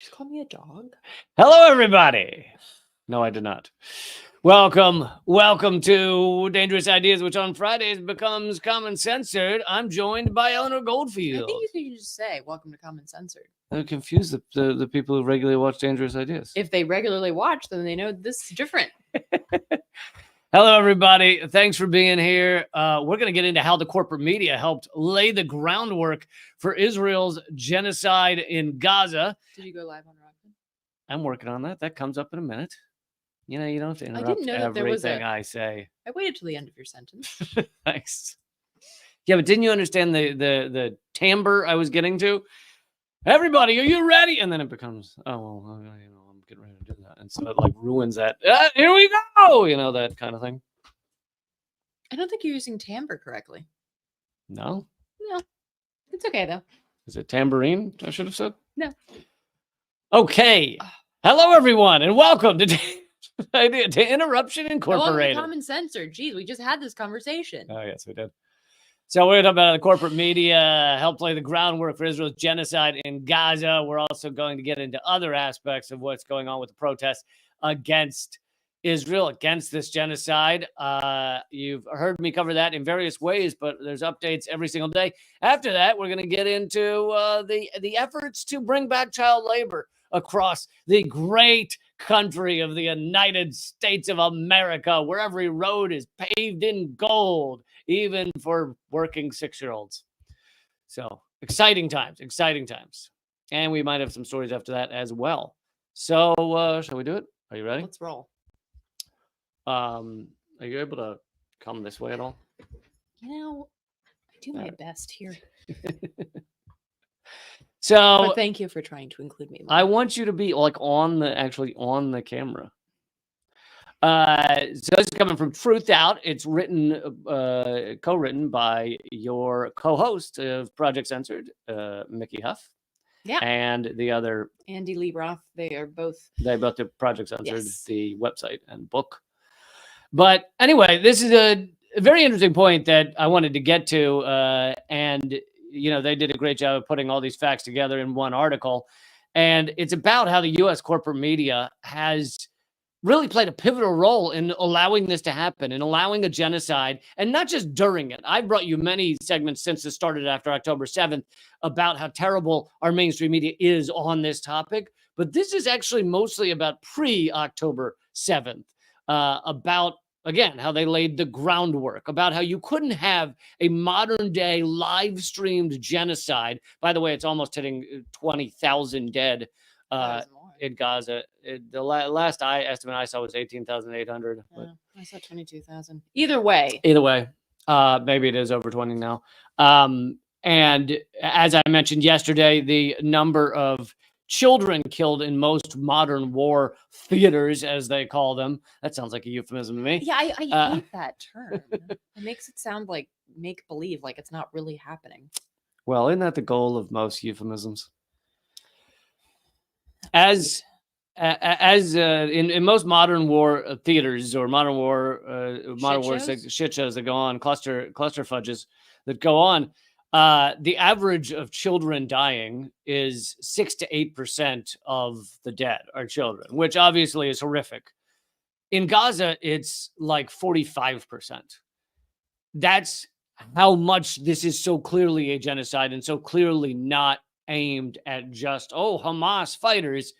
Just call me a dog. Hello, everybody. No, I did not. Welcome to Dangerous Ideas, which on Fridays becomes Common Censored. I'm joined by Eleanor Goldfield. I think you should just say, welcome to Common Censored. I confuse the people who regularly watch Dangerous Ideas. If they regularly watch, then they know this is different. Hello, everybody. Thanks for being here. We're going to get into how the corporate media helped lay the groundwork for Israel's genocide in Gaza. Did you go live on Rockman? I'm working on that. That comes up in a minute. You know, you don't have to interrupt didn't know that there was everything I say. I waited till the end of your sentence. Thanks. Yeah, but didn't you understand the timbre I was getting to? Everybody, are you ready? And then it becomes, oh, well, you know, I'm getting ready to do that. And so it like ruins that. Here we go. You know, that kind of thing. I don't think you're using timbre correctly. No? No. It's okay, though. Is it tambourine? I should have said. No. Okay. Hello, everyone, and welcome to Interruption Incorporated. Welcome to Common Censored. Jeez, we just had this conversation. Oh, yes, we did. So we're talking about the corporate media helped lay the groundwork for Israel's genocide in Gaza. We're also going to get into other aspects of what's going on with the protests against Israel, against this genocide. You've heard me cover that in various ways, but there's updates every single day. After that, we're going to get into the efforts to bring back child labor across the great country of the United States of America, where every road is paved in gold, even for working 6-year-olds. So exciting times. And we might have some stories after that as well. So shall we do it? Are you ready? Let's roll. Are you able to come this way at all? You know, I do my best here. So but thank you for trying to include me. I want you to be like on the camera. So this is coming from Truth Out. It's written, co-written by your co-host of Project Censored, Mickey Huff. Yeah. And the other Andy Liebroff. They both did Project Censored, yes. The website and book. But anyway, this is a very interesting point that I wanted to get to, and you know, they did a great job of putting all these facts together in one article. And it's about how the U.S. corporate media has really played a pivotal role in allowing this to happen, in allowing a genocide, and not just during it. I've brought you many segments since it started after October 7th about how terrible our mainstream media is on this topic. But this is actually mostly about pre-October 7th, about, again, how they laid the groundwork, about how you couldn't have a modern day live streamed genocide. By the way, it's almost hitting 20,000 dead in Gaza. The last estimate I saw was 18,800. Yeah, I saw 22,000. Either way. Maybe it is over 20 now. And as I mentioned yesterday, the number of children killed in most modern war theaters, as they call them. That sounds like a euphemism to me. Yeah, I hate that term. It makes it sound like make-believe, like it's not really happening. Well, isn't that the goal of most euphemisms? As in most modern war theaters or modern war shit shows that go on, cluster fudges that go on, the average of children dying is 6 to 8% of the dead are children, which obviously is horrific. In Gaza, it's like 45%. That's how much this is so clearly a genocide and so clearly not aimed at just, Hamas fighters.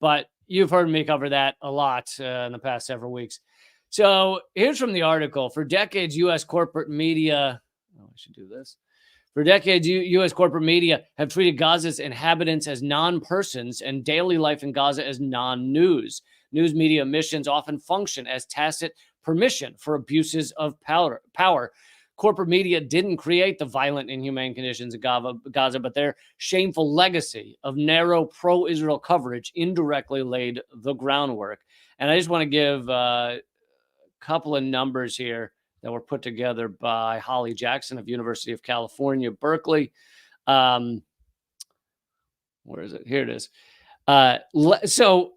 But you've heard me cover that a lot in the past several weeks. So here's from the article. For decades, U.S. corporate media, I should do this. For decades, U.S. corporate media have treated Gaza's inhabitants as non-persons and daily life in Gaza as non-news. News media missions often function as tacit permission for abuses of power. Corporate media didn't create the violent, inhumane conditions in Gaza, but their shameful legacy of narrow pro-Israel coverage indirectly laid the groundwork. And I just want to give a couple of numbers here that were put together by Holly Jackson of University of California, Berkeley. Where is it? Here it is. So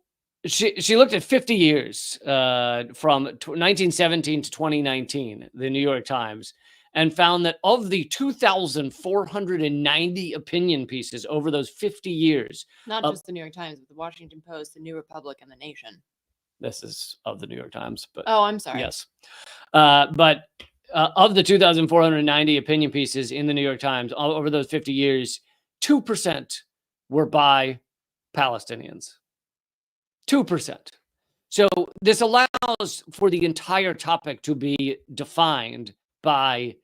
she looked at 50 years from 1917 to 2019, the New York Times. and found that of the 2,490 opinion pieces over those 50 years, not just the New York Times, but the Washington Post, the New Republic, and the Nation. This is of the New York Times, but oh, I'm sorry. Yes, but of the 2,490 opinion pieces in the New York Times over those 50 years, 2% were by Palestinians. 2%. So this allows for the entire topic to be defined by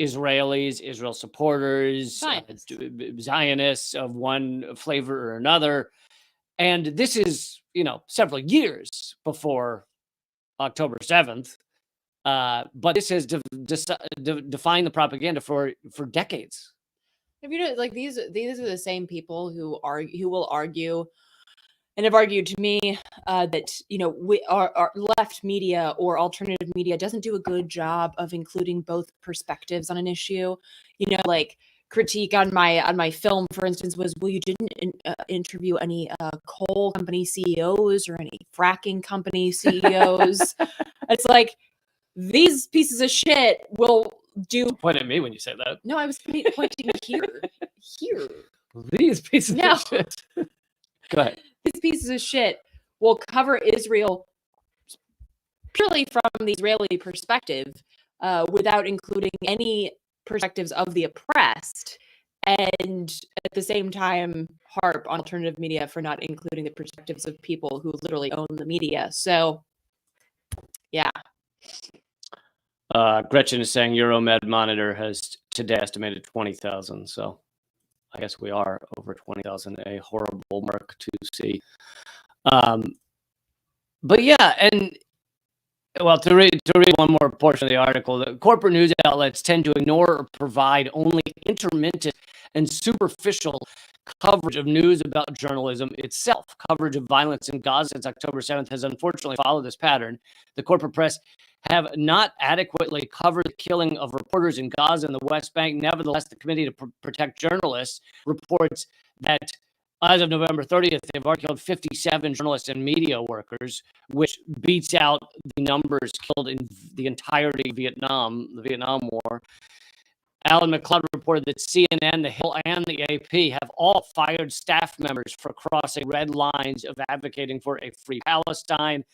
Israelis, Israel supporters, Zionists of one flavor or another. And this is, several years before October 7th. But this has defined the propaganda for decades. If you know, like these are the same people who will argue and have argued to me that our left media or alternative media doesn't do a good job of including both perspectives on an issue. Like critique on my film, for instance, was, well, you didn't interview any coal company CEOs or any fracking company CEOs. It's like, these pieces of shit will do. Don't point at me when you say that. No, I was pointing here. These pieces of shit. Go ahead. These pieces of shit will cover Israel purely from the Israeli perspective, without including any perspectives of the oppressed, and at the same time harp on alternative media for not including the perspectives of people who literally own the media. So, yeah. Gretchen is saying Euromed Monitor has today estimated 20,000. So I guess we are over 20,000, a horrible mark to see. But yeah, and well, to read one more portion of the article, the corporate news outlets tend to ignore or provide only intermittent and superficial coverage of news about journalism itself. Coverage of violence in Gaza since October 7th has unfortunately followed this pattern. The corporate press have not adequately covered the killing of reporters in Gaza and the West Bank. Nevertheless, the Committee to Protect Journalists reports that as of November 30th, they've already killed 57 journalists and media workers, which beats out the numbers killed in the entirety of the Vietnam War. Alan McLeod reported that CNN, The Hill, and the AP have all fired staff members for crossing red lines of advocating for a free Palestine.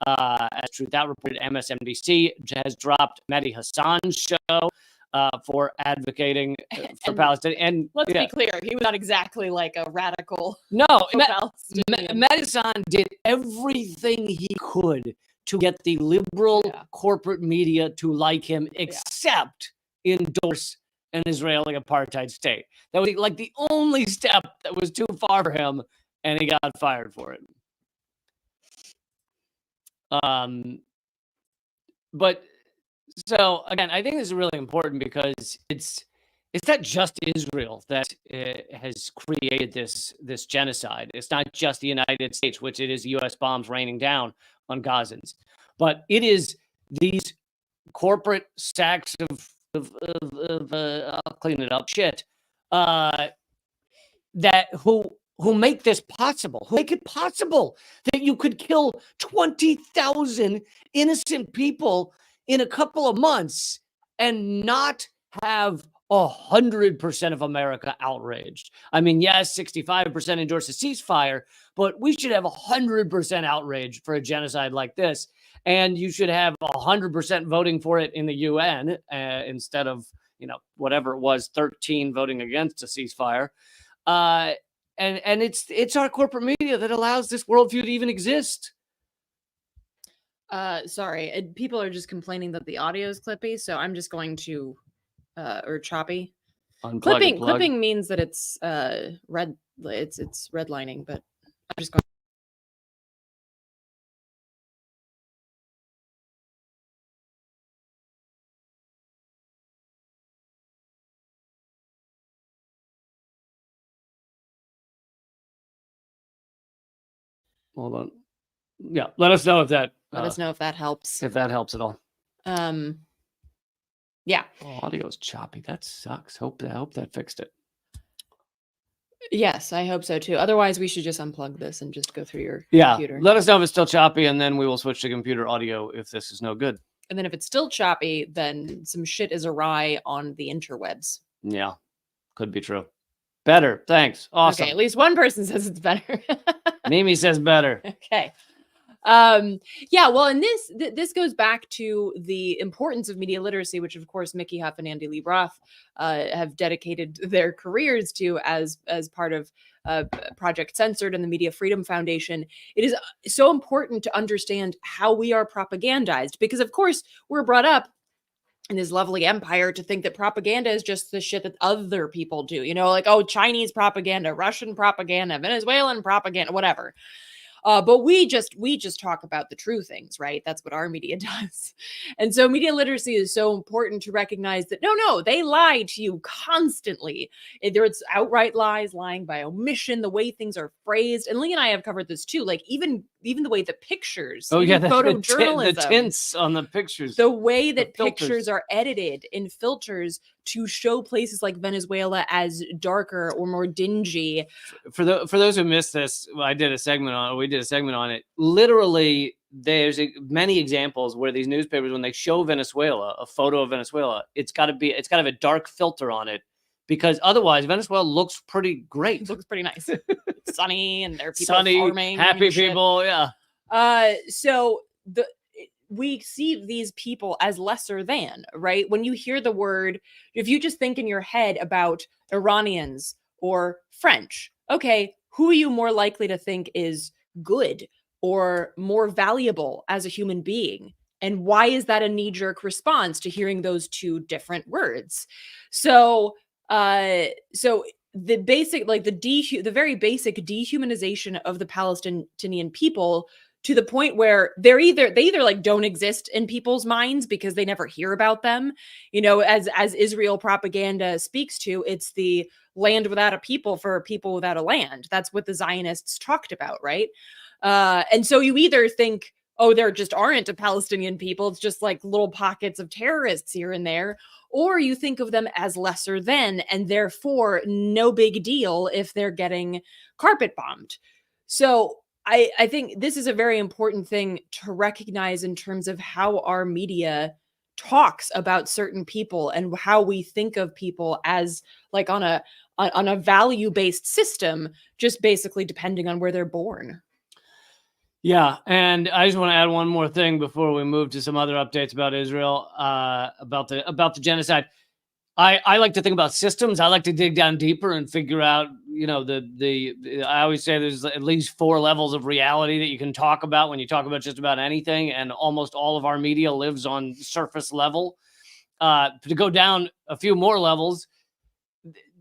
As Truth Out reported, MSNBC has dropped Mehdi Hassan's show for advocating for Palestine. And let's be clear, he was not exactly like a radical. No, Mehdi Hassan did everything he could to get the liberal corporate media to like him, except endorse an Israeli apartheid state. That was like the only step that was too far for him, and he got fired for it. But so again, I think this is really important because it's not just Israel that has created this genocide. It's not just the United States, which it is U.S. bombs raining down on Gazans, but it is these corporate stacks of I'll clean it up shit that who make this possible, who make it possible that you could kill 20,000 innocent people in a couple of months and not have 100% of America outraged. I mean, yes, 65% endorse a ceasefire, but we should have 100% outrage for a genocide like this. And you should have 100% voting for it in the UN instead of, whatever it was, 13 voting against a ceasefire. And it's our corporate media that allows this worldview to even exist. Sorry, people are just complaining that the audio is clippy, so I'm just going to or choppy. Clipping means that it's red. It's redlining, but I'm just going. Hold on. Yeah, let us know if that. Let us know if that helps. If that helps at all. Yeah. Oh, audio's choppy. That sucks. I hope that fixed it. Yes, I hope so too. Otherwise, we should just unplug this and just go through your computer. Yeah, let us know if it's still choppy, and then we will switch to computer audio if this is no good. And then if it's still choppy, then some shit is awry on the interwebs. Yeah, could be true. Better. Thanks. Awesome. Okay, at least one person says it's better. Mimi says better. Okay. Yeah, well, and this goes back to the importance of media literacy, which of course Mickey Huff and Andy Lee Roth have dedicated their careers to as part of Project Censored and the Media Freedom Foundation. It is so important to understand how we are propagandized, because of course we're brought up in this lovely empire to think that propaganda is just the shit that other people do, you know, like, oh, Chinese propaganda, Russian propaganda, Venezuelan propaganda, whatever. But we just talk about the true things, right? That's what our media does. And so media literacy is so important to recognize that no, they lie to you constantly. It's outright lies, lying by omission, the way things are phrased. And Lee and I have covered this too. Like even the way the pictures, photojournalism, the tints on the pictures, the way that pictures are edited in filters to show places like Venezuela as darker or more dingy. For those who missed this, we did a segment on it. Literally, there's many examples where these newspapers, when they show Venezuela, a photo of Venezuela, it's got to have a dark filter on it, because otherwise Venezuela looks pretty great. It looks pretty nice. Sunny, and there are people farming, happy people, yeah. So we see these people as lesser than, right? When you hear the word, if you just think in your head about Iranians or French, okay, who are you more likely to think is good or more valuable as a human being? And why is that a knee-jerk response to hearing those two different words? So the basic, like the very basic dehumanization of the Palestinian people, to the point where they either like don't exist in people's minds because they never hear about them. You know, as Israel propaganda speaks to, it's the land without a people for a people without a land. That's what the Zionists talked about, right? And so you either think, oh, there just aren't a Palestinian people, it's just like little pockets of terrorists here and there, or you think of them as lesser than, and therefore no big deal if they're getting carpet bombed. So I think this is a very important thing to recognize in terms of how our media talks about certain people and how we think of people as like on a value-based system, just basically depending on where they're born. Yeah, and I just want to add one more thing before we move to some other updates about Israel, about the genocide. I like to think about systems. I like to dig down deeper and figure out, you know, I always say there's at least 4 levels of reality that you can talk about when you talk about just about anything, and almost all of our media lives on surface level. To go down a few more levels,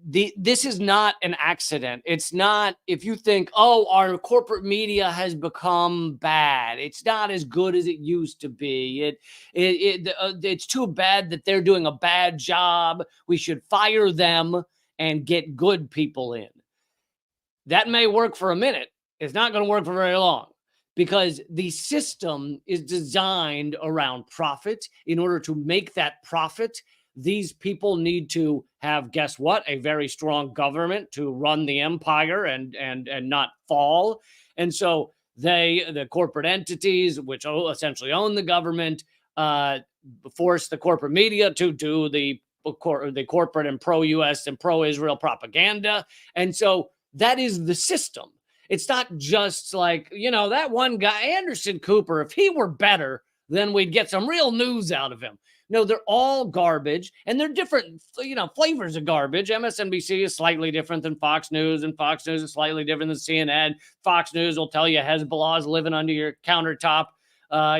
this is not an accident. It's not, if you think, oh, our corporate media has become bad, it's not as good as it used to be. It's too bad that they're doing a bad job. We should fire them and get good people in. That may work for a minute. It's not going to work for very long, because the system is designed around profit. In order to make that profit, these people need to have, guess what, a very strong government to run the empire and not fall. And so the corporate entities, which essentially own the government, force the corporate media to do the corporate and pro-US and pro-Israel propaganda. And so that is the system. It's not just like, you know, that one guy, Anderson Cooper, if he were better, then we'd get some real news out of him. No, they're all garbage, and they're different, you know, flavors of garbage. MSNBC is slightly different than Fox News, and Fox News is slightly different than CNN. Fox News will tell you Hezbollah's living under your countertop,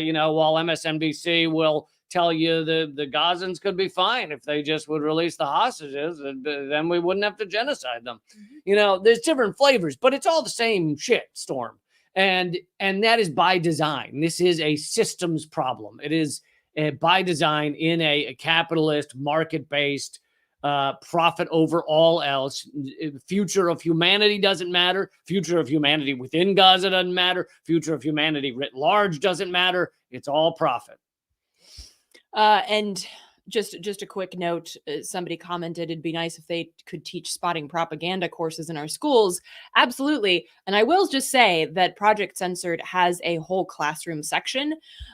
you know, while MSNBC will tell you the Gazans could be fine if they just would release the hostages, and then we wouldn't have to genocide them. Mm-hmm. You know, there's different flavors, but it's all the same shit storm. And that is by design. This is a systems problem. It is by design in a capitalist, market-based, profit over all else. Future of humanity doesn't matter. Future of humanity within Gaza doesn't matter. Future of humanity writ large doesn't matter. It's all profit. And just a quick note. Somebody commented it'd be nice if they could teach spotting propaganda courses in our schools. Absolutely. And I will just say that Project Censored has a whole classroom section.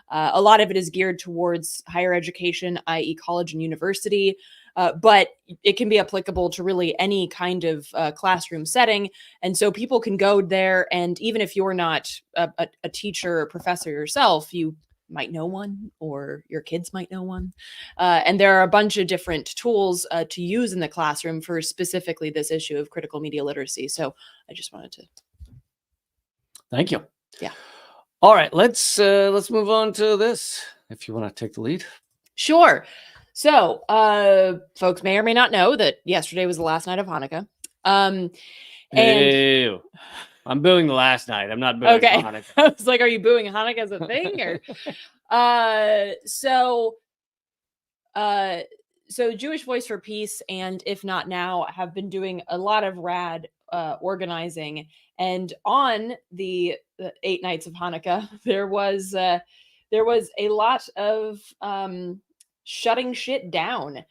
A lot of it is geared towards higher education, i.e. college and university. But it can be applicable to really any kind of classroom setting. And so people can go there, and even if you're not a teacher or professor yourself, you might know one, or your kids might know one. And there are a bunch of different tools to use in the classroom for specifically this issue of critical media literacy. So I just wanted to. Thank you. Yeah. All right, let's move on to this, if you want to take the lead. Sure. So, folks may or may not know that yesterday was the last night of Hanukkah. And ew. I'm booing the last night. I'm not booing Hanukkah. I was like, are you booing Hanukkah as a thing? Or so Jewish Voice for Peace and If Not Now have been doing a lot of rad organizing. And on the 8 nights of Hanukkah, there was a lot of shutting shit down.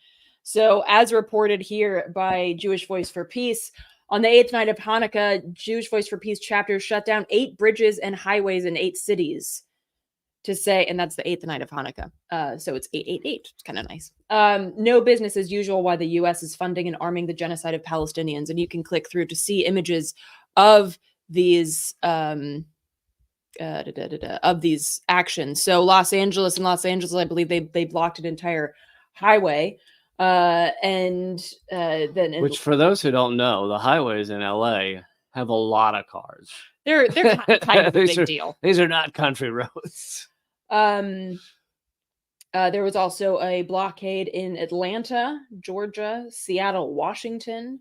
So as reported here by Jewish Voice for Peace, on the 8th night of Hanukkah, Jewish Voice for Peace chapter shut down 8 bridges and highways in 8 cities to say, and that's the 8th night of Hanukkah. So it's 888. It's kind of nice. No business as usual why the U.S. is funding and arming the genocide of Palestinians. And you can click through to see images of these actions. So Los Angeles, I believe they blocked an entire highway. Then which, for those who don't know, the highways in LA have a lot of cars. They're kind of a big deal. These are not country roads. There was also a blockade in Atlanta, Georgia, Seattle, Washington,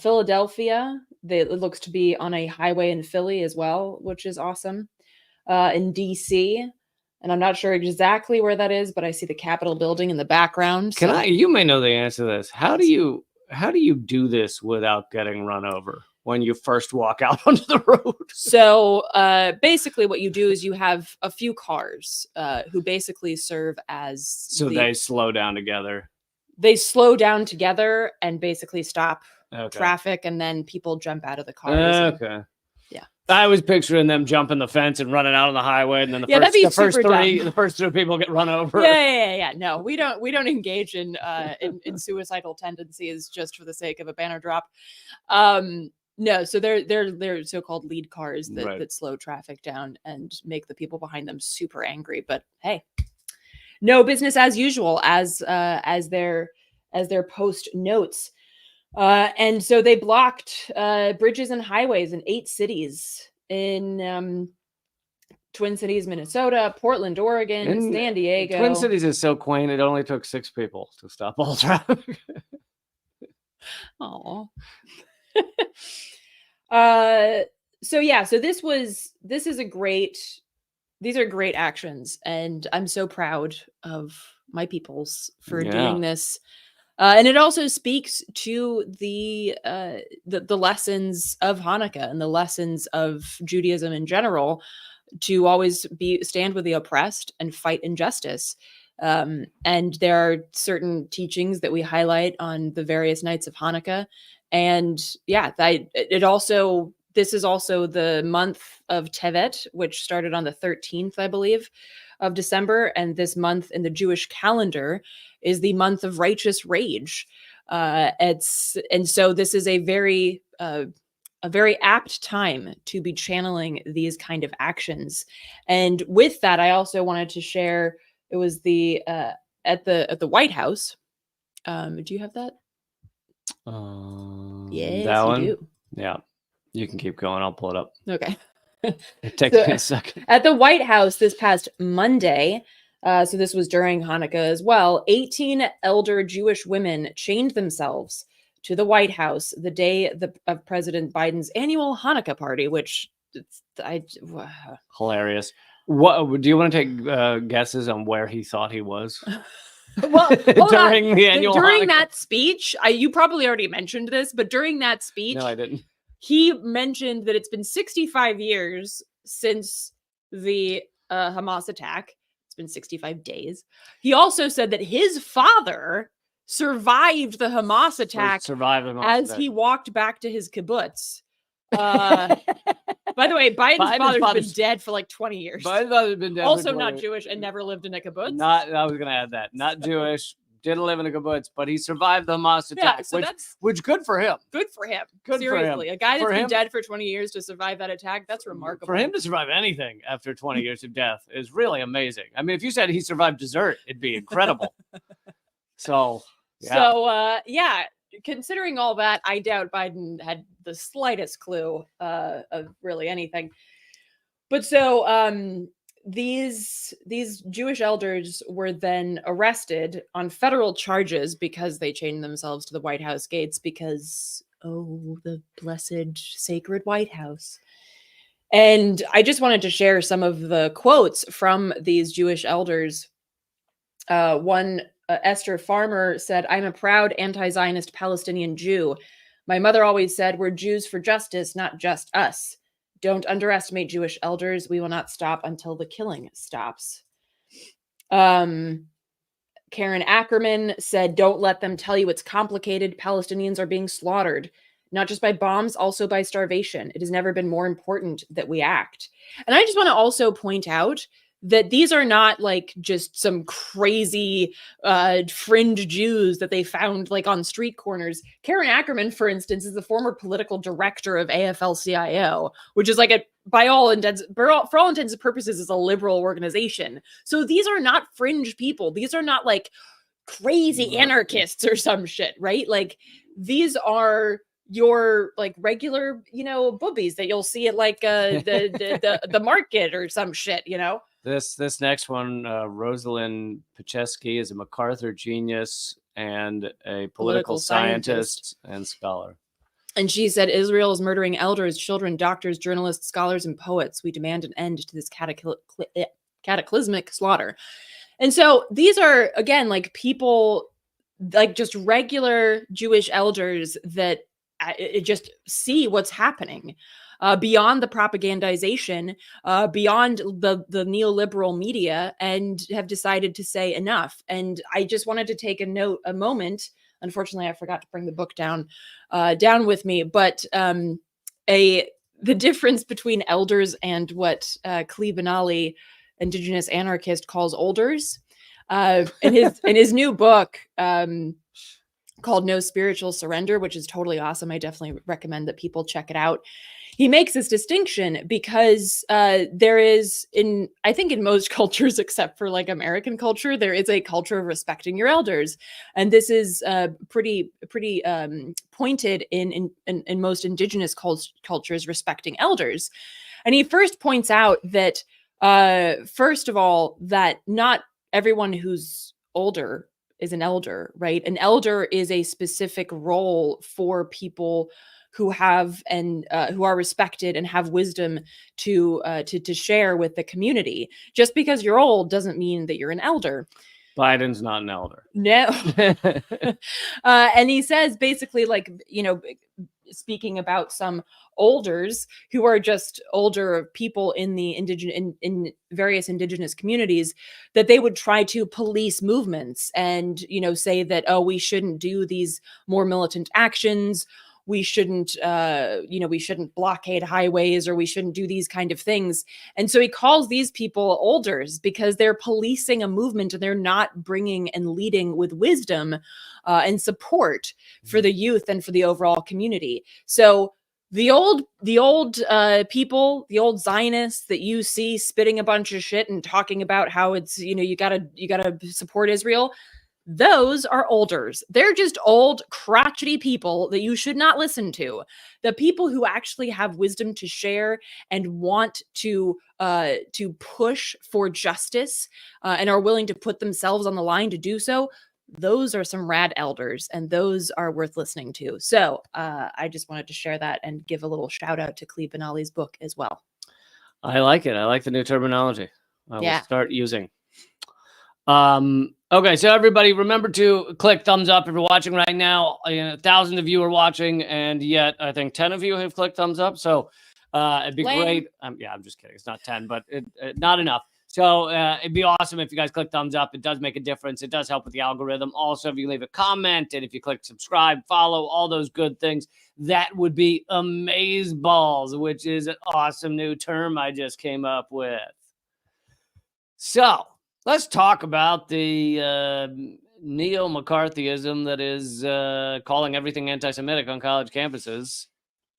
Philadelphia. It looks to be on a highway in Philly as well, which is awesome. In DC, and I'm not sure exactly where that is, but I see the Capitol building in the background. You may know the answer to this. How do you do this without getting run over when you first walk out onto the road? So basically what you do is you have a few cars who basically serve as they slow down together. They slow down together and basically stop traffic, and then people jump out of the cars. Okay. I was picturing them jumping the fence and running out on the highway, and then the first three people get run over. Yeah. No, we don't engage in suicidal tendencies just for the sake of a banner drop. No, so they're so-called lead cars that slow traffic down and make the people behind them super angry. But hey, no business as usual, as their post notes. And so they blocked bridges and highways in 8 cities in Twin Cities, Minnesota, Portland, Oregon, and San Diego. Twin Cities is so quaint. It only took 6 people to stop all traffic. Oh. So these are great actions, and I'm so proud of my peoples for doing this. And it also speaks to the lessons of Hanukkah and the lessons of Judaism in general, to always stand with the oppressed and fight injustice. And there are certain teachings that we highlight on the various nights of Hanukkah. And this is also the month of Tevet, which started on the 13th, I believe, of December. And this month in the Jewish calendar is the month of righteous rage. And so this is a very apt time to be channeling these kind of actions. And with that, I also wanted to share, it was at the White House. Do you have that? Yes, that one? you do. Yeah, you can keep going. I'll pull it up. Okay. It takes me a second. At the White House this past Monday, so this was during Hanukkah as well, 18 elder Jewish women chained themselves to the White House the day of President Biden's annual Hanukkah party, which hilarious. What do you want to take guesses on where he thought he was? Well, during the annual during Hanukkah. That speech, you probably already mentioned this, but during that speech, no, I didn't. He mentioned that it's been 65 years since the Hamas attack. It's been 65 days. He also said that his father survived the Hamas attack as he walked back to his kibbutz. By the way, Biden's father's been dead for like 20 years. Biden's father's been dead also for 20 not years. Jewish and never lived in a kibbutz. I was going to add that. Not Jewish, didn't live in a kibbutz, but he survived the Hamas attack, which good for him. Good for him. Good Seriously, for him. A guy that's been dead for 20 years to survive that attack, that's remarkable. For him to survive anything after 20 years of death is really amazing. I mean, if you said he survived dessert, it'd be incredible. So, yeah. Considering all that, I doubt Biden had the slightest clue of really anything. But so these Jewish elders were then arrested on federal charges because they chained themselves to the White House gates because, the blessed sacred White House. And I just wanted to share some of the quotes from these Jewish elders. One Esther Farmer said, "I'm a proud anti-Zionist Palestinian Jew. My mother always said, we're Jews for justice, not just us. Don't underestimate Jewish elders. We will not stop until the killing stops." Karen Ackerman said, "Don't let them tell you it's complicated. Palestinians are being slaughtered, not just by bombs, also by starvation. It has never been more important that we act." And I just want to also point out that these are not like just some crazy fringe Jews that they found like on street corners. Karen Ackerman, for instance, is the former political director of AFL-CIO, which is like for all intents and purposes is a liberal organization. So these are not fringe people. These are not like crazy anarchists or some shit, right? Like these are your like regular, boobies that you'll see at like the market or some shit, This next one, Rosalind Paczewski is a MacArthur genius and a political scientist and scholar. And she said, "Israel is murdering elders, children, doctors, journalists, scholars, and poets. We demand an end to this cataclysmic slaughter." And so these are, again, like people, like just regular Jewish elders that just see what's happening. Beyond the propagandization, beyond the neoliberal media, and have decided to say enough. And I just wanted to take a moment. Unfortunately, I forgot to bring the book down with me. But the difference between elders and what Klee Benally, indigenous anarchist, calls olders, in his new book called No Spiritual Surrender, which is totally awesome. I definitely recommend that people check it out. He makes this distinction because there is, I think in most cultures, except for like American culture, there is a culture of respecting your elders. And this is pretty pointed in most indigenous cultures, respecting elders. And he first points out that, first of all, that not everyone who's older is an elder, right? An elder is a specific role for people who have and who are respected and have wisdom to share with the community. Just because you're old doesn't mean that you're an elder. Biden's not an elder. No. And he says basically, like, speaking about some olders who are just older people in the in various indigenous communities, that they would try to police movements and, say that, we shouldn't do these more militant actions. We shouldn't, we shouldn't blockade highways, or we shouldn't do these kind of things. And so he calls these people olders because they're policing a movement and they're not bringing and leading with wisdom and support for the youth and for the overall community. So the old people, the old Zionists that you see spitting a bunch of shit and talking about how it's, you gotta support Israel, those are olders. They're just old, crotchety people that you should not listen to. The people who actually have wisdom to share and want to push for justice and are willing to put themselves on the line to do so, those are some rad elders, and those are worth listening to. So I just wanted to share that and give a little shout out to Klee Benally's book as well. I like it. I like the new terminology. I will start using. Okay, so everybody, remember to click thumbs up if you're watching right now. 1,000 of you are watching, and yet I think 10 of you have clicked thumbs up. So it'd be great. Yeah, I'm just kidding. It's not 10, but not enough. So it'd be awesome if you guys click thumbs up. It does make a difference. It does help with the algorithm. Also, if you leave a comment and if you click subscribe, follow, all those good things, that would be amazeballs, which is an awesome new term I just came up with. So let's talk about the neo-McCarthyism that is calling everything anti-Semitic on college campuses.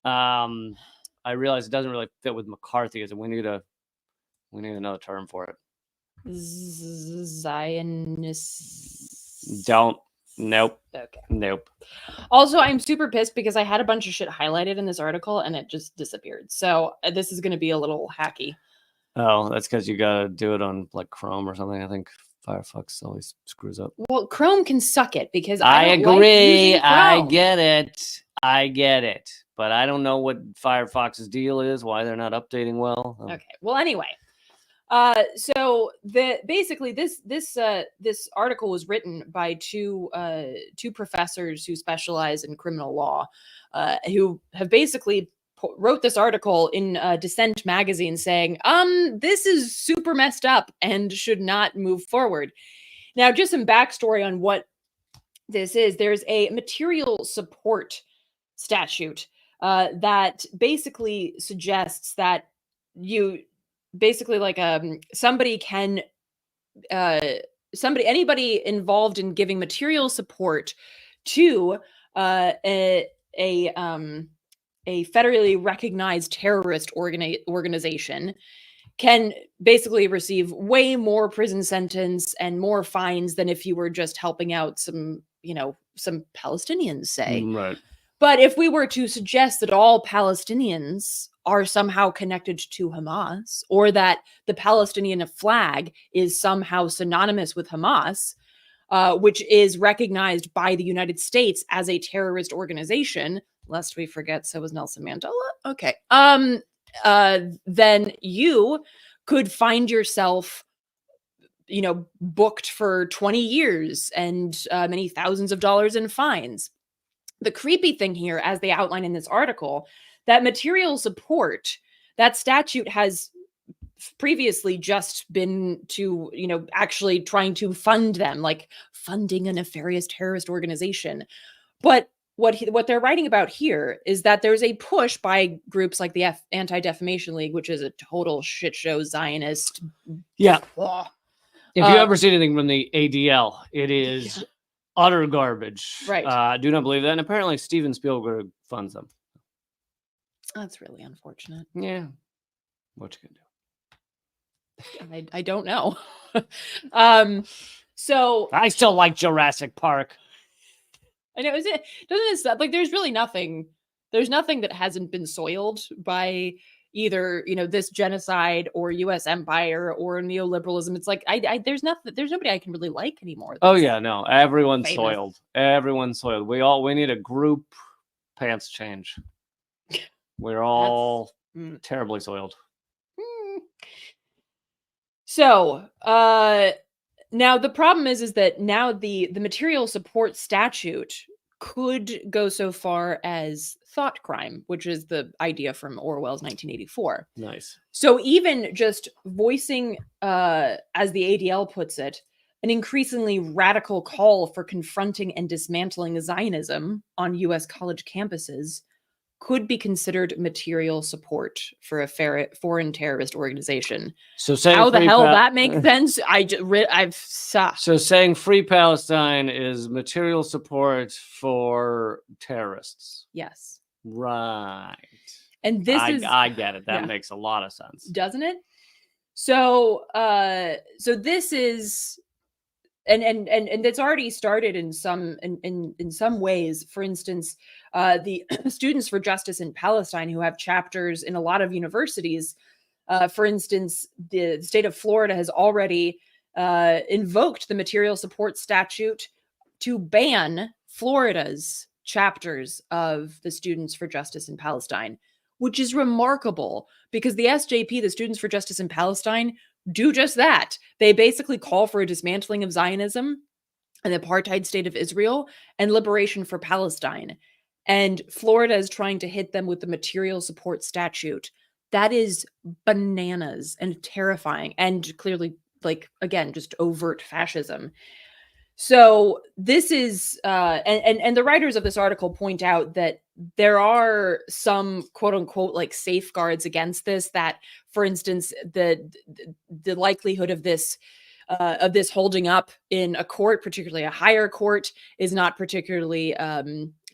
I realize it doesn't really fit with McCarthyism. We need another term for it. Zionists. Nope. Okay. Nope. Also, I'm super pissed because I had a bunch of shit highlighted in this article and it just disappeared. So this is going to be a little hacky. Oh, that's because you got to do it on like Chrome or something. I think Firefox always screws up. Well, Chrome can suck it because I don't agree. Like using Chrome. I get it. But I don't know what Firefox's deal is, why they're not updating well. Okay. Well, anyway. So basically this article was written by two professors who specialize in criminal law, who have basically wrote this article in Dissent magazine saying, this is super messed up and should not move forward. Now, just some backstory on what this is. There's a material support statute that basically suggests that basically like anybody involved in giving material support to a federally recognized terrorist organization can basically receive way more prison sentence and more fines than if you were just helping out some Palestinians, say. Right. But if we were to suggest that all Palestinians are somehow connected to Hamas, or that the Palestinian flag is somehow synonymous with Hamas, which is recognized by the United States as a terrorist organization, lest we forget, so was Nelson Mandela. Okay. Then you could find yourself, booked for 20 years and many thousands of dollars in fines. The creepy thing here, as they outline in this article, that material support, that statute has previously just been to, actually trying to fund them, like funding a nefarious terrorist organization. But what they're writing about here is that there's a push by groups like the Anti-Defamation League, which is a total shit show Zionist. Yeah. Ugh. If you ever see anything from the ADL, it is utter garbage. Right. Do not believe that. And apparently Steven Spielberg funds them. That's really unfortunate. Yeah. What you gonna do? I don't know. So I still like Jurassic Park. I know, doesn't it like there's really nothing that hasn't been soiled by either, this genocide or US empire or neoliberalism. It's like there's nobody I can really like anymore. Oh yeah, no. Everyone's famous. soiled. Everyone's soiled. We need a group pants change. We're all terribly soiled. So, now the problem is that now the material support statute could go so far as thought crime, which is the idea from Orwell's 1984. Nice. So even just voicing, as the ADL puts it, an increasingly radical call for confronting and dismantling Zionism on U.S. college campuses could be considered material support for a foreign terrorist organization. So saying how the hell that makes sense? So saying Free Palestine is material support for terrorists. Yes. Right. And this I get it. That makes a lot of sense, doesn't it? So this is. And it's already started in some ways. For instance, the Students for Justice in Palestine, who have chapters in a lot of universities. For instance, the state of Florida has already invoked the material support statute to ban Florida's chapters of the Students for Justice in Palestine, which is remarkable because the SJP, the Students for Justice in Palestine, do just that. They basically call for a dismantling of Zionism, an apartheid state of Israel, and liberation for Palestine. And Florida is trying to hit them with the material support statute That is bananas and terrifying, and clearly, like, again, just overt fascism. So this is, and the writers of this article point out that there are some quote unquote like safeguards against this. That, for instance, the likelihood of this holding up in a court, particularly a higher court, is not particularly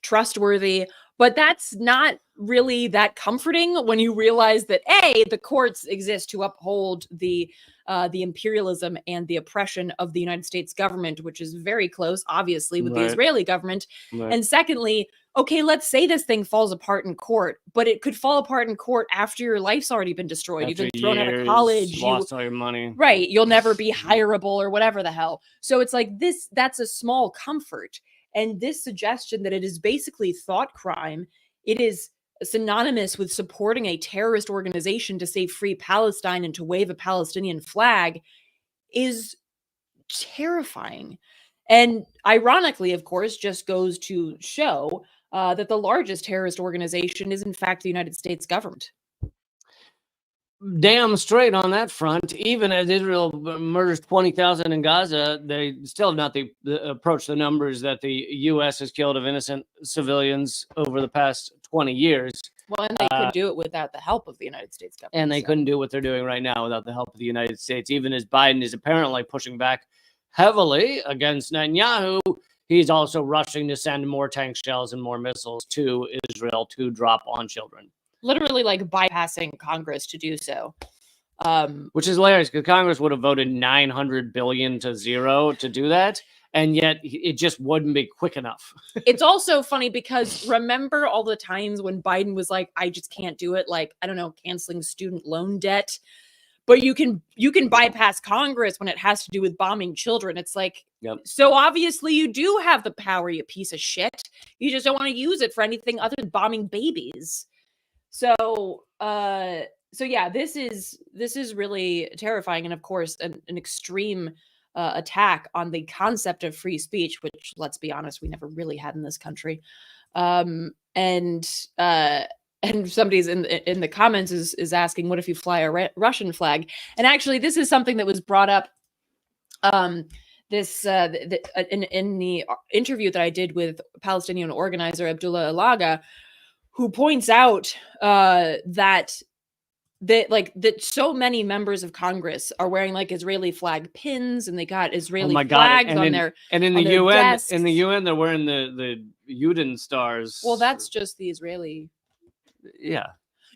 trustworthy. But that's not really that comforting when you realize that the courts exist to uphold the imperialism and the oppression of the United States government, which is very close, obviously, with the Israeli government. And secondly, okay, let's say this thing falls apart in court, but it could fall apart in court after your life's already been destroyed. You've been thrown out of college, lost all your money. Right. You'll never be hireable or whatever the hell. So it's like this, that's a small comfort. And this suggestion that it is basically thought crime, it is synonymous with supporting a terrorist organization to save free Palestine and to wave a Palestinian flag, is terrifying. And ironically, of course, just goes to show that the largest terrorist organization is in fact the United States government. Damn straight on that front. Even as Israel murders 20,000 in Gaza, they still have not approached the numbers that the U.S. has killed of innocent civilians over the past 20 years. Well, and they could do it without the help of the United States government. And they couldn't do what they're doing right now without the help of the United States. Even as Biden is apparently pushing back heavily against Netanyahu, he's also rushing to send more tank shells and more missiles to Israel to drop on children. Literally like bypassing Congress to do so. Which is hilarious because Congress would have voted $900 billion to zero to do that. And yet it just wouldn't be quick enough. It's also funny because remember all the times when Biden was like, I just can't do it. Like, I don't know, canceling student loan debt. But you can bypass Congress when it has to do with bombing children. It's like, So obviously you do have the power, you piece of shit. You just don't want to use it for anything other than bombing babies. So yeah, this is really terrifying, and of course, an extreme attack on the concept of free speech, which, let's be honest, we never really had in this country. And somebody's in the comments is asking, what if you fly a Russian flag? And actually, this is something that was brought up in the interview that I did with Palestinian organizer Abdullah Alaga, who points out that so many members of Congress are wearing like Israeli flag pins, and they got Israeli flags on their and in the UN desks. In the UN they're wearing the Yudin stars. Well, that's just the Israeli. Yeah.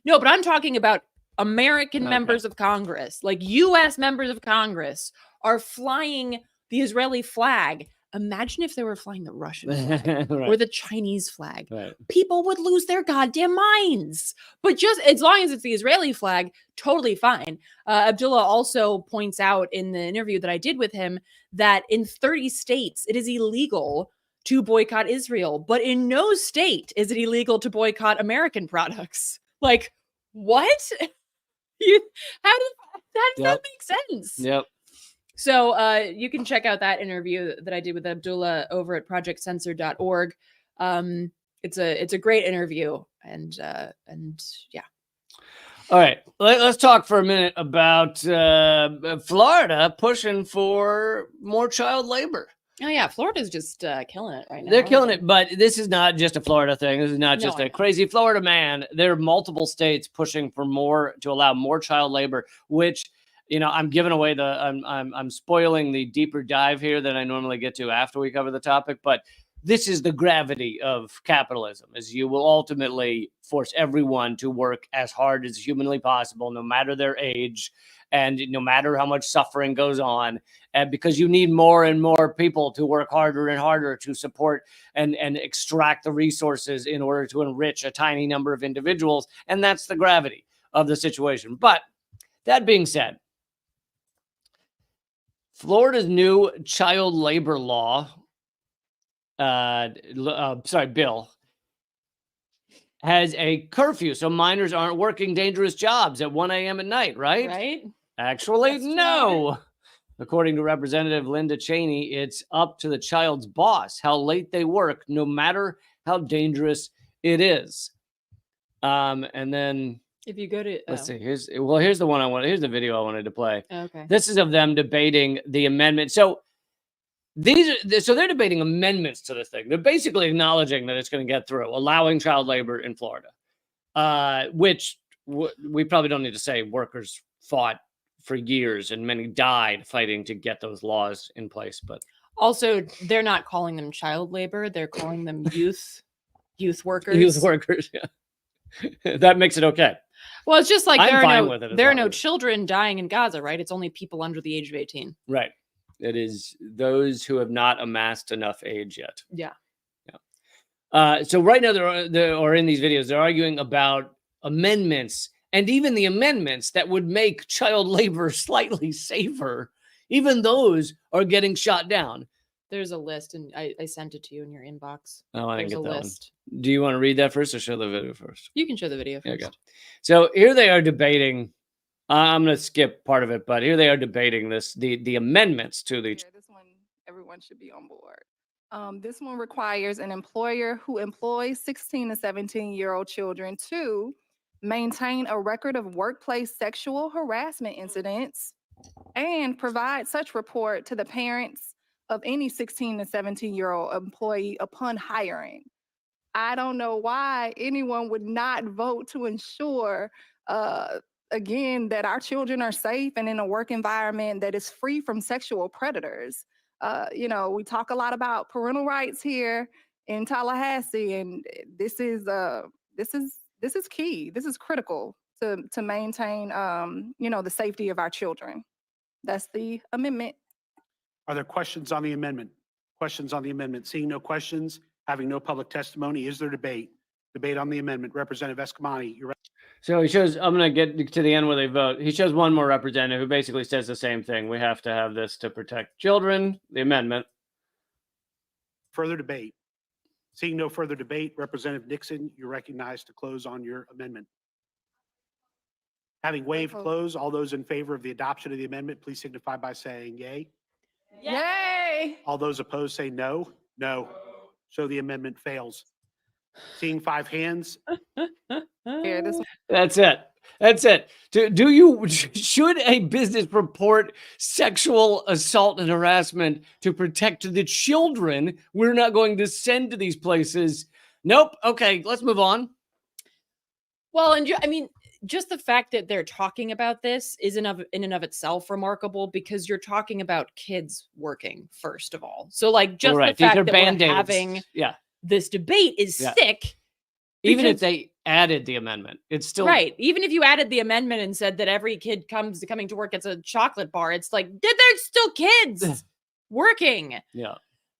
No, but I'm talking about American members of Congress, like U.S. members of Congress, are flying the Israeli flag. Imagine if they were flying the Russian flag or the Chinese flag. Right. People would lose their goddamn minds. But just as long as it's the Israeli flag, totally fine. Abdullah also points out in the interview that I did with him that in 30 states, it is illegal to boycott Israel. But in no state is it illegal to boycott American products. Like, what? How does that make sense? Yep. So you can check out that interview that I did with Abdullah over at projectcensor.org. It's a great interview, and yeah. All right, let's talk for a minute about Florida pushing for more child labor. Oh yeah, Florida's just killing it right now. They're killing it, but this is not just a Florida thing. This is not just a crazy Florida man. There are multiple states pushing for to allow more child labor, which, you know, I'm giving away I'm spoiling the deeper dive here that I normally get to after we cover the topic, but this is the gravity of capitalism, is you will ultimately force everyone to work as hard as humanly possible, no matter their age and no matter how much suffering goes on, and because you need more and more people to work harder and harder to support and extract the resources in order to enrich a tiny number of individuals. And that's the gravity of the situation. But that being said, Florida's new child labor law, bill, has a curfew, so minors aren't working dangerous jobs at 1 a.m. at night, right? Right. Actually, no. According to Representative Linda Cheney, it's up to the child's boss how late they work, no matter how dangerous it is. And then If you go to, let's see, here's the one here's the video I wanted to play. Okay. This is of them debating the amendment. So they're debating amendments to this thing. They're basically acknowledging that it's going to get through, allowing child labor in Florida, which we probably don't need to say workers fought for years and many died fighting to get those laws in place. But also, they're not calling them child labor; they're calling them youth workers. Youth workers, yeah. That makes it okay. Well, it's just like I'm there are no children dying in Gaza, right? It's only people under the age of 18. Right. It is those who have not amassed enough age yet. Yeah. Yeah. So right now, or in these videos, they're arguing about amendments, and even the amendments that would make child labor slightly safer, even those are getting shot down. There's a list, and I sent it to you in your inbox. Oh, I didn't get that list. One. Do you want to read that first or show the video first? You can show the video first. Okay. So here they are debating. I'm going to skip part of it, but here they are debating the amendments to the. This one, everyone should be on board. This one requires an employer who employs 16 to 17-year-old children to maintain a record of workplace sexual harassment incidents and provide such report to the parents of any 16 to 17-year-old employee upon hiring. I don't know why anyone would not vote to ensure, again, that our children are safe and in a work environment that is free from sexual predators. We talk a lot about parental rights here in Tallahassee, and this is key. This is critical to maintain, the safety of our children. That's the amendment. Are there questions on the amendment? Questions on the amendment? Seeing no questions, having no public testimony, is there debate? Debate on the amendment. Representative Escamani, you're right. So he shows, I'm going to get to the end where they vote. He shows one more representative who basically says the same thing. We have to have this to protect children, the amendment. Further debate. Seeing no further debate, Representative Nixon, you're recognized to close on your amendment. Having waived close, all those in favor of the adoption of the amendment, please signify by saying yay. Yay! All those opposed say no. No. So the amendment fails. Seeing 5 hands. Here, this one. That's it. That's it. Should a business report sexual assault and harassment to protect the children we're not going to send to these places? Nope. Okay, let's move on. Well, and I mean, just the fact that they're talking about this is in and of itself remarkable, because you're talking about kids working, first of all. So like just the fact that we're having this debate is sick. Even if they added the amendment, it's still right. Even if you added the amendment and said that every kid coming to work gets a chocolate bar, it's like they're still kids working. Yeah.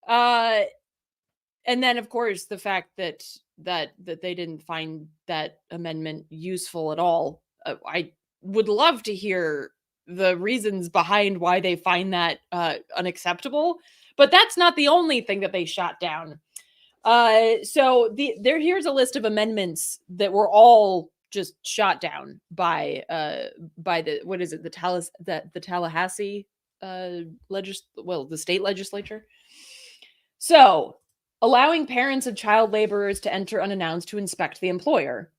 And then of course the fact that they didn't find that amendment useful at all. I would love to hear the reasons behind why they find that unacceptable. But that's not the only thing that they shot down. So here's a list of amendments that were all just shot down by the Tallahassee the state legislature. So, allowing parents of child laborers to enter unannounced to inspect the employer,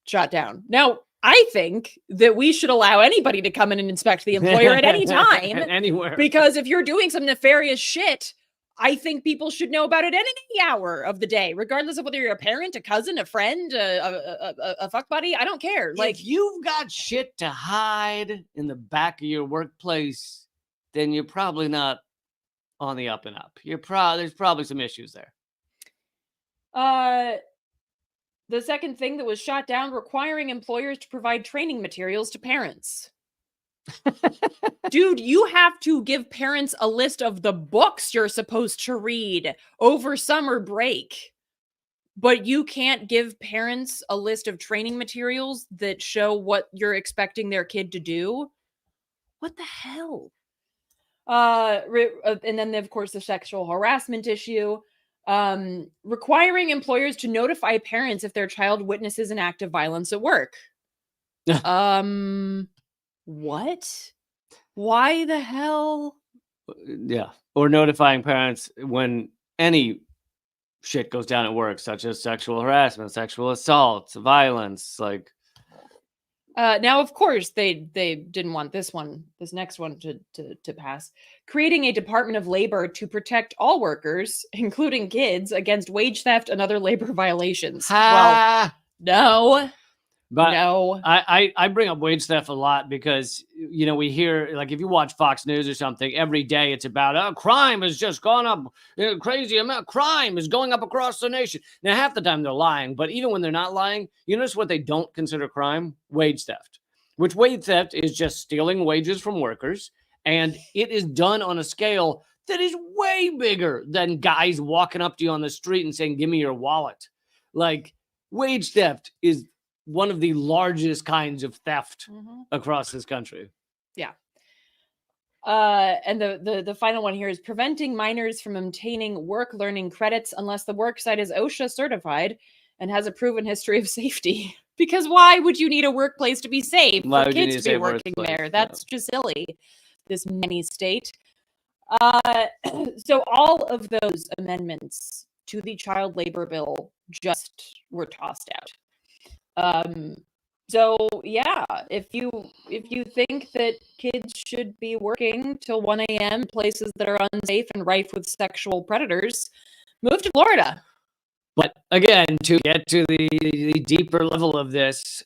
shot down. Now, I think that we should allow anybody to come in and inspect the employer at any time, anywhere, because if you're doing some nefarious shit, I think people should know about it at any hour of the day, regardless of whether you're a parent, a cousin, a friend, a fuck buddy. I don't care. Like, if you've got shit to hide in the back of your workplace, then you're probably not on the up and up. There's probably some issues there. The second thing that was shot down, requiring employers to provide training materials to parents. Dude, you have to give parents a list of the books you're supposed to read over summer break, but you can't give parents a list of training materials that show what you're expecting their kid to do. What the hell? And then of course the sexual harassment issue, requiring employers to notify parents if their child witnesses an act of violence at work. What? Why the hell? Yeah. Or notifying parents when any shit goes down at work, such as sexual harassment, sexual assault, violence. Like, Now, of course, they didn't want this next one to pass. Creating a Department of Labor to protect all workers, including kids, against wage theft and other labor violations. Well, no. But no. I bring up wage theft a lot because, you know, we hear, like, if you watch Fox News or something, every day it's about, crime has just gone up, crazy amount. Crime is going up across the nation. Now, half the time they're lying, but even when they're not lying, you notice what they don't consider crime? Wage theft, which wage theft is just stealing wages from workers. And it is done on a scale that is way bigger than guys walking up to you on the street and saying, give me your wallet. Like, wage theft is one of the largest kinds of theft across this country. Yeah. And the final one here is preventing minors from obtaining work learning credits unless the work site is OSHA certified and has a proven history of safety. Because why would you need a workplace to be safe for kids to be working there? That's just silly. This many state. So all of those amendments to the child labor bill just were tossed out. So yeah, if you think that kids should be working till 1 a.m. places that are unsafe and rife with sexual predators, move to Florida. But again, to get to the deeper level of this,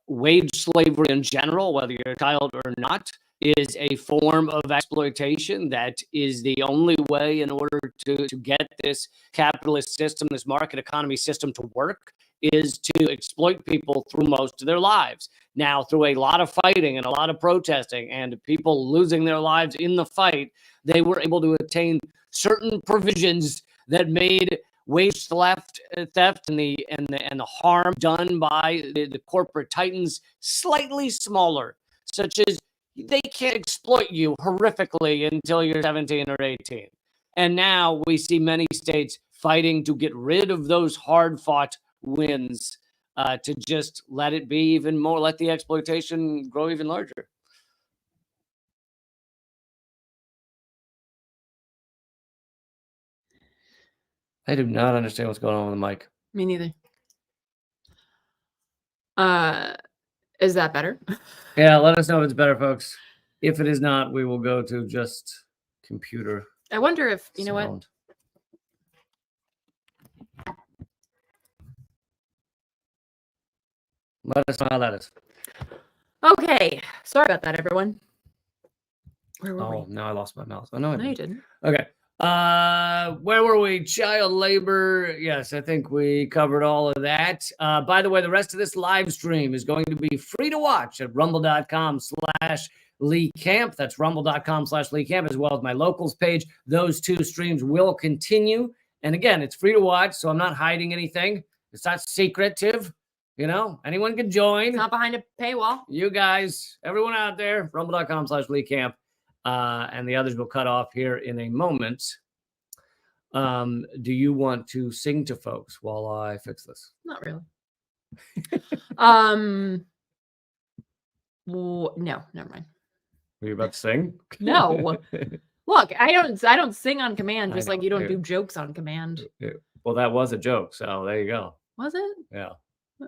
wage slavery in general, whether you're a child or not, is a form of exploitation that is the only way in order to get this capitalist system, this market economy system to work, is to exploit people through most of their lives. Now, through a lot of fighting and a lot of protesting and people losing their lives in the fight, they were able to attain certain provisions that made wage theft and the harm done by the corporate titans slightly smaller, such as they can't exploit you horrifically until you're 17 or 18. And now we see many states fighting to get rid of those hard-fought wins, to just let it be even more, let the exploitation grow even larger. I do not understand what's going on with the mic. Me neither. Is that better? Yeah, let us know if it's better, folks. If it is not, we will go to just computer. I wonder if, you know sound. Let us know how that is. Okay. Sorry about that, everyone. Where were Oh, we? now I lost my mouse. Oh, no, No, you didn't. Okay. Where were we? Child labor. Yes, I think we covered all of that. By the way, the rest of this live stream is going to be free to watch at rumble.com/Lee Camp. That's rumble.com/Lee Camp, as well as my locals page. Those two streams will continue. And again, it's free to watch, so I'm not hiding anything. It's not secretive. You know, anyone can join. It's not behind a paywall. You guys, everyone out there, rumble.com/Lee Camp. And the others will cut off here in a moment. Do you want to sing to folks while I fix this? Not really. Well, no, never mind. Were you about to sing? No. Look, I don't sing on command, just I know, like you don't yeah. do jokes on command. Well, that was a joke, so there you go. Was it? Yeah.